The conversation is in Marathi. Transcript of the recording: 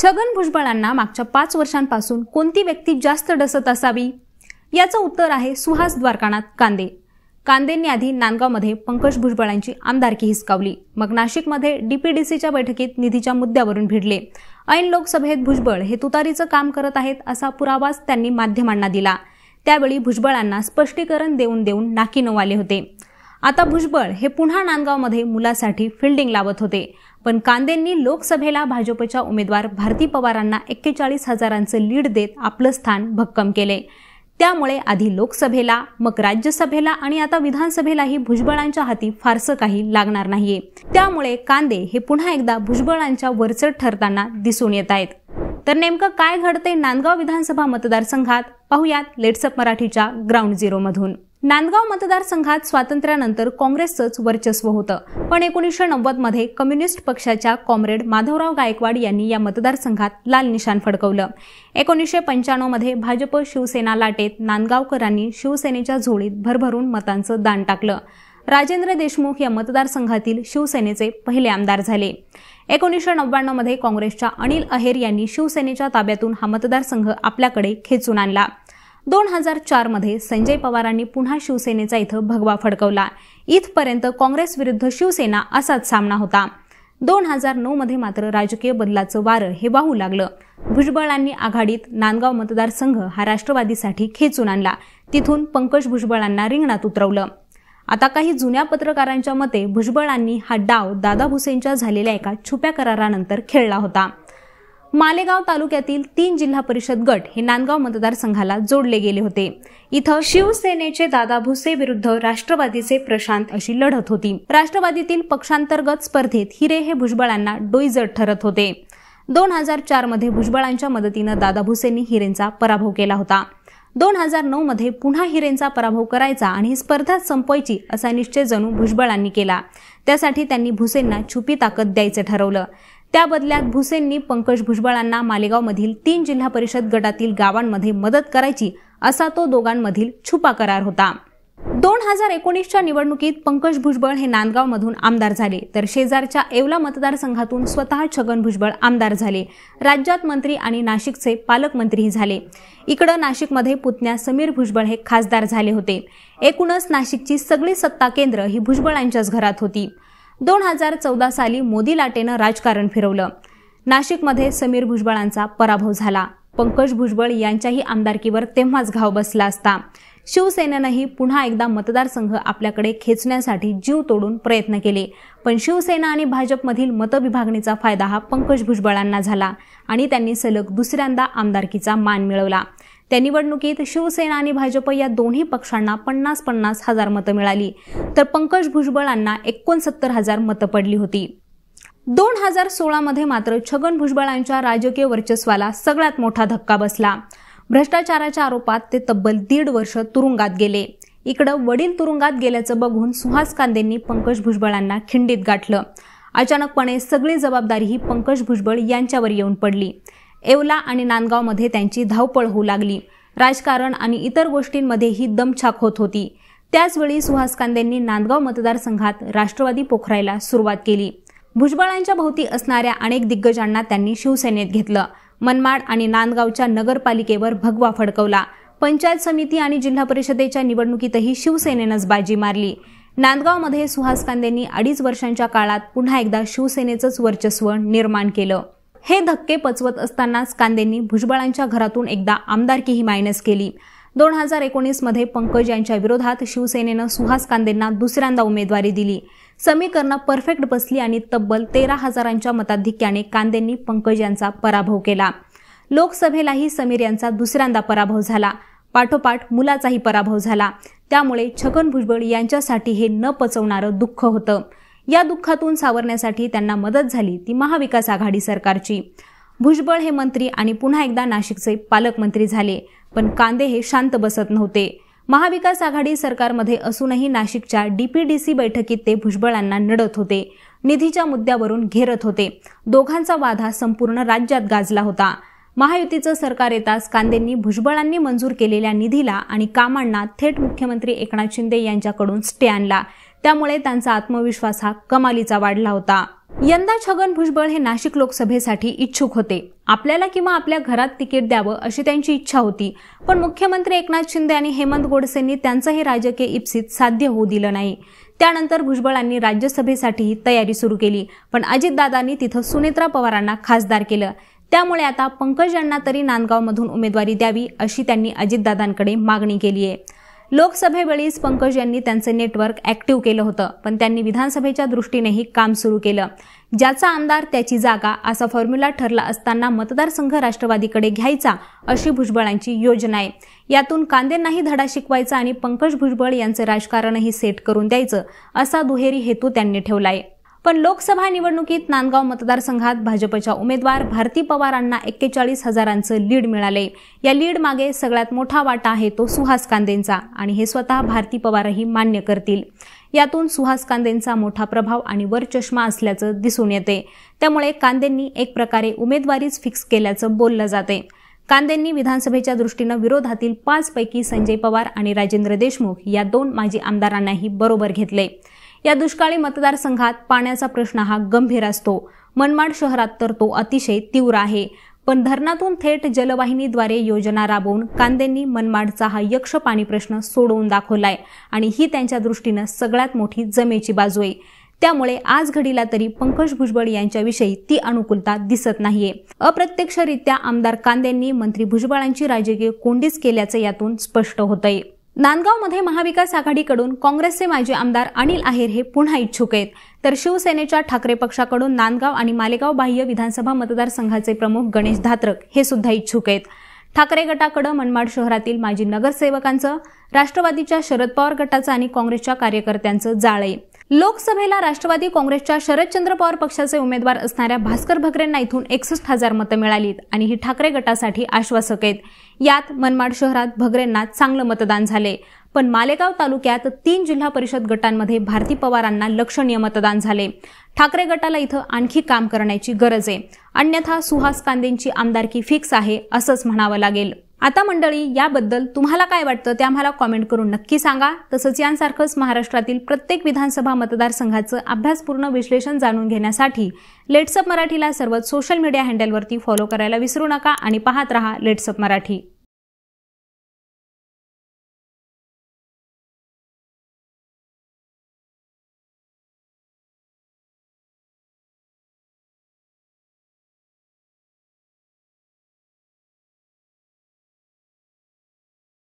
छगन भुजबळांना मागच्या 5 वर्षांपासून कोणती व्यक्ती जास्त डसत असावी? याचं उत्तर आहे सुहास द्वारकानाथ कांदे. कांदेंनी आधी नांदगावमध्ये पंकज भुजबळांची आमदारकी हिसकावली, मग नाशिकमध्ये डीपीडीसीच्या बैठकीत निधीच्या मुद्द्यावरून भिडले. ऐन लोकसभेत भुजबळ हे तुतारीचं काम करत आहेत असा पुरावाच त्यांनी माध्यमांना दिला. त्यावेळी भुजबळांना स्पष्टीकरण देऊन नाकी नऊ आले होते. आता भुजबळ हे पुन्हा नांदगावमध्ये मुलासाठी फिल्डिंग लावत होते, पण कांदेंनी लोकसभेला भाजपच्या उमेदवार भारती पवारांना 41,000चं लीड देत आपलं स्थान भक्कम केले. त्यामुळे आधी लोकसभेला, मग राज्यसभेला आणि आता विधानसभेलाही भुजबळांच्या हाती फारसं काही लागणार नाहीये. त्यामुळे कांदे हे पुन्हा एकदा भुजबळांच्या वरचढ ठरताना दिसून येत आहेत. तर नेमकं काय घडते नांदगाव विधानसभा मतदारसंघात पाहुयात लेट्सअप मराठीच्या ग्राउंड झिरो मधून. नांदगाव मतदारसंघात स्वातंत्र्यानंतर काँग्रेसचंच वर्चस्व होतं, पण 1990 मध्ये कम्युनिस्ट पक्षाच्या कॉम्रेड माधवराव गायकवाड यांनी या मतदारसंघात लाल निशाण फडकवलं. 1995 मध्ये भाजप शिवसेना लाटेत नांदगावकरांनी शिवसेनेच्या झोळीत भरभरून मतांचं दान टाकलं. राजेंद्र देशमुख या मतदारसंघातील शिवसेनेचे पहिले आमदार झाले. 1999 मध्ये काँग्रेसच्या अनिल अहेर यांनी शिवसेनेच्या ताब्यातून हा मतदारसंघ आपल्याकडे खेचून आणला. 2004 मध्ये संजय पवारांनी पुन्हा शिवसेनेचा इथं भगवा फडकवला. इथपर्यंत काँग्रेस विरुद्ध शिवसेना असाच सामना होता. 2009 मध्ये मात्र राजकीय बदलाचं वारं हे वाहू लागलं. भुजबळांनी आघाडीत नांदगाव मतदारसंघ हा राष्ट्रवादीसाठी खेचून आणला. तिथून पंकज भुजबळांना रिंगणात उतरवलं. आता काही जुन्या पत्रकारांच्या मते भुजबळांनी हा डाव दादा भुसेंच्या झालेल्या एका छुप्या करारानंतर खेळला होता. मालेगाव तालुक्यातील 3 जिल्हा परिषद गट हे नांदगाव मतदारसंघाला जोडले गेले होते. इथं शिवसेनेचे दादा भुसे विरुद्ध राष्ट्रवादीचे प्रशांत अशी लढत होती. राष्ट्रवादीतील पक्षांतर्गत स्पर्धेत हिरे हे भुजबळांना डोईजड ठरत होते. 2004 मध्ये भुजबळांच्या मदतीनं दादा भुसेंनी हिरेंचा पराभव केला होता. 2009 मध्ये पुन्हा हिरेंचा पराभव करायचा आणि ही स्पर्धा संपवायची असा निश्चय जणू भुजबळांनी केला. त्यासाठी त्यांनी भुसेंना छुपी ताकद द्यायचं ठरवलं. त्या बदल्यात भुसेंनी पंकज भुजबळांना मालेगावमधील 3 जिल्हा परिषद गटातील गावांमध्ये मदत करायची असा तो दोघांमधील छुपा करार होता. 2019च्या निवडणुकीत पंकज भुजबळ हे नांदगावमधून आमदार झाले, तर शेजारच्या येवला मतदारसंघातून स्वतः छगन भुजबळ आमदार झाले. राज्यात मंत्री आणि नाशिकचे पालकमंत्रीही झाले. इकडं नाशिकमध्ये पुतण्या समीर भुजबळ हे खासदार झाले होते. एकूणच नाशिकची सगळी सत्ता केंद्र ही भुजबळांच्याच घरात होती. 2014 साली मोदी लाटेनं राजकारण फिरवलं. नाशिकमध्ये समीर भुजबळांचा पराभव झाला. पंकज भुजबळ यांच्याही आमदारकीवर तेव्हाच घाव बसला असता. शिवसेनेनंही पुन्हा एकदा मतदारसंघ आपल्याकडे खेचण्यासाठी जीव तोडून प्रयत्न केले, पण शिवसेना आणि भाजपमधील मतविभागणीचा फायदा हा पंकज भुजबळांना झाला आणि त्यांनी सलग दुसऱ्यांदा आमदारकीचा मान मिळवला. त्या निवडणुकीत शिवसेना आणि भाजप या दोन्ही पक्षांना 50-50 हजार मतं मिळाली, तर पंकज भुजबळांना 69,000 मतं पडली होती. 2016 मध्ये मात्र छगन भुजबळांच्या राजकीय वर्चस्वाला सगळ्यात मोठा धक्का बसला. भ्रष्टाचाराच्या आरोपात ते तब्बल 1.5 वर्ष तुरुंगात गेले. इकडं वडील तुरुंगात गेल्याचं बघून सुहास कांदेंनी पंकज भुजबळांना खिंडीत गाठलं. अचानकपणे सगळी जबाबदारी ही पंकज भुजबळ यांच्यावर येऊन पडली. येवला आणि नांदगावमध्ये त्यांची धावपळ होऊ लागली. राजकारण आणि इतर गोष्टींमध्येही दमछाक होत होती. त्याचवेळी सुहास कांदेंनी नांदगाव मतदारसंघात राष्ट्रवादी पोखरायला सुरुवात केली. भुजबळांच्या भोवती असणाऱ्या अनेक दिग्गजांना त्यांनी शिवसेनेत घेतलं. मनमाड आणि नांदगावच्या नगरपालिकेवर भगवा फडकवला. पंचायत समिती आणि जिल्हा परिषदेच्या निवडणुकीतही शिवसेनेनंच बाजी मारली. नांदगावमध्ये सुहास कांदेंनी 2.5 वर्षांच्या काळात पुन्हा एकदा शिवसेनेचंच वर्चस्व निर्माण केलं. हे धक्के पचवत असतानाच कांदेंनी भुजबळांच्या घरातून एकदा आमदारकीही मायनस केली. 2019 मध्ये पंकज यांच्या विरोधात शिवसेनेनं सुहास कांदेंना दुसऱ्यांदा उमेदवारी दिली. समीकरणं परफेक्ट बसली आणि तब्बल 13,000च्या मताधिक्याने कांदेंनी पंकज यांचा पराभव केला. लोकसभेलाही समीर यांचा दुसऱ्यांदा पराभव झाला. पाठोपाठ मुलाचाही पराभव झाला. त्यामुळे छगन भुजबळ यांच्यासाठी हे न पचवणारं दुःख होतं. या दुःखातून सावरण्यासाठी त्यांना मदत झाली ती महाविकास आघाडी सरकारची. भुजबळ हे मंत्री आणि पुन्हा एकदा नाशिकचे पालकमंत्री झाले, पण कांदे हे शांत बसत नव्हते. महाविकास आघाडी सरकारमध्ये असूनही नाशिकच्या डीपीडीसी बैठकीत ते भुजबळांना नडत होते. निधीच्या मुद्द्यावरून घेरत होते. दोघांचा वाद हा संपूर्ण राज्यात गाजला होता. महायुतीचं सरकार येताच कांदेंनी भुजबळांनी मंजूर केलेल्या निधीला आणि कामांना थेट मुख्यमंत्री एकनाथ शिंदे यांच्याकडून स्टे आणला. त्यामुळे त्यांचा आत्मविश्वास हा कमालीचा वाढला होता. यंदा छगन भुजबळ हे नाशिक लोकसभेसाठी इच्छुक होते, आपल्याला किंवा आपल्या घरात तिकीट द्यावं अशी त्यांची इच्छा होती, पण मुख्यमंत्री एकनाथ शिंदे आणि हेमंत गोडसेंनी त्यांचंही राजकीय इप्सित साध्य होऊ दिलं नाही। त्यानंतर भुजबळांनी राज्यसभेसाठीही तयारी सुरू केली, पण अजितदादांनी तिथं सुनेत्रा पवारांना खासदार केलं। त्यामुळे आता पंकज यांना तरी नांदगावमधून उमेदवारी द्यावी अशी त्यांनी अजितदादांकडे मागणी केली आहे। लोकसभेवेळीच पंकज यांनी त्यांचे नेटवर्क ऍक्टिव्ह केलं होतं, पण त्यांनी विधानसभेच्या दृष्टीनेही काम सुरू केलं। ज्याचा आमदार त्याची जागा असा फॉर्म्युला ठरला असताना मतदारसंघ राष्ट्रवादीकडे घ्यायचा अशी भुजबळांची योजना आहे। यातून कांदेंनाही धडा शिकवायचा आणि पंकज भुजबळ यांचे राजकारणही सेट करून द्यायचं असा दुहेरी हेतू त्यांनी ठेवलाय। पण लोकसभा निवडणुकीत नांदगाव मतदारसंघात भाजपच्या उमेदवार भारती पवारांना 41,000चं लीड मिळाले। या लीड मागे सगळ्यात मोठा वाटा आहे तो सुहास कांदेंचा आणि हे स्वतः भारती पवारही मान्य करतील। यातून सुहास कांदेंचा मोठा प्रभाव आणि वरचष्मा असल्याचं दिसून येते। त्यामुळे कांदेंनी एक प्रकारे उमेदवारीच फिक्स केल्याचं बोललं जाते। कांदेंनी विधानसभेच्या दृष्टीनं विरोधातील 5 पैकी संजय पवार आणि राजेंद्र देशमुख या 2 माजी आमदारांनाही बरोबर घेतले। या दुष्काळी मतदारसंघात पाण्याचा प्रश्न हा गंभीर असतो। मनमाड शहरात तर तो अतिशय तीव्र आहे, पण धरणातून थेट जलवाहिनीद्वारे योजना राबवून कांदेंनी मनमाडचा हा यक्ष पाणी प्रश्न सोडवून दाखवलाय आणि ही त्यांच्या दृष्टीनं सगळ्यात मोठी जमेची बाजू आहे। त्यामुळे आज घडीला तरी पंकज भुजबळ यांच्याविषयी ती अनुकूलता दिसत नाहीये। अप्रत्यक्षरित्या आमदार कांदेंनी मंत्री भुजबळांची राजकीय कोंडीच केल्याचं यातून स्पष्ट होतंय। नांदगावमध्ये महाविकास आघाडीकडून काँग्रेसचे माजी आमदार अनिल आहेर हे पुन्हा इच्छुक आहेत, तर शिवसेनेच्या ठाकरे पक्षाकडून नांदगाव आणि मालेगाव बाह्य विधानसभा मतदारसंघाचे प्रमुख गणेश धात्रक हे सुद्धा इच्छुक आहेत। ठाकरे गटाकडे मनमाड शहरातील माजी नगरसेवकांचं, राष्ट्रवादीच्या शरद पवार गटाचं आणि काँग्रेसच्या कार्यकर्त्यांचं जाळ आहे। लोकसभेला राष्ट्रवादी काँग्रेसच्या शरदचंद्र पवार पक्षाचे उमेदवार असणाऱ्या भास्कर भगरेंना इथून 61,000 मतं मिळालीत आणि ही ठाकरे गटासाठी आश्वासक आहेत। यात मनमाड शहरात भगरेंना चांगलं मतदान झाले, पण मालेगाव तालुक्यात 3 जिल्हा परिषद गटांमध्ये भारती पवारांना लक्षणीय मतदान झाले। ठाकरे गटाला इथं आणखी काम करण्याची गरज आहे, अन्यथा सुहास कांदेंची आमदारकी फिक्स आहे असंच म्हणावं लागेल। आता मंडळी, याबद्दल तुम्हाला काय वाटतं ते आम्हाला कॉमेंट करून नक्की सांगा। तसंच यांसारखंच महाराष्ट्रातील प्रत्येक विधानसभा मतदारसंघाचं अभ्यासपूर्ण विश्लेषण जाणून घेण्यासाठी लेट्स अप मराठीला सर्वच सोशल मीडिया हँडलवरती फॉलो करायला विसरू नका आणि पाहत रहा लेट्स अप मराठी।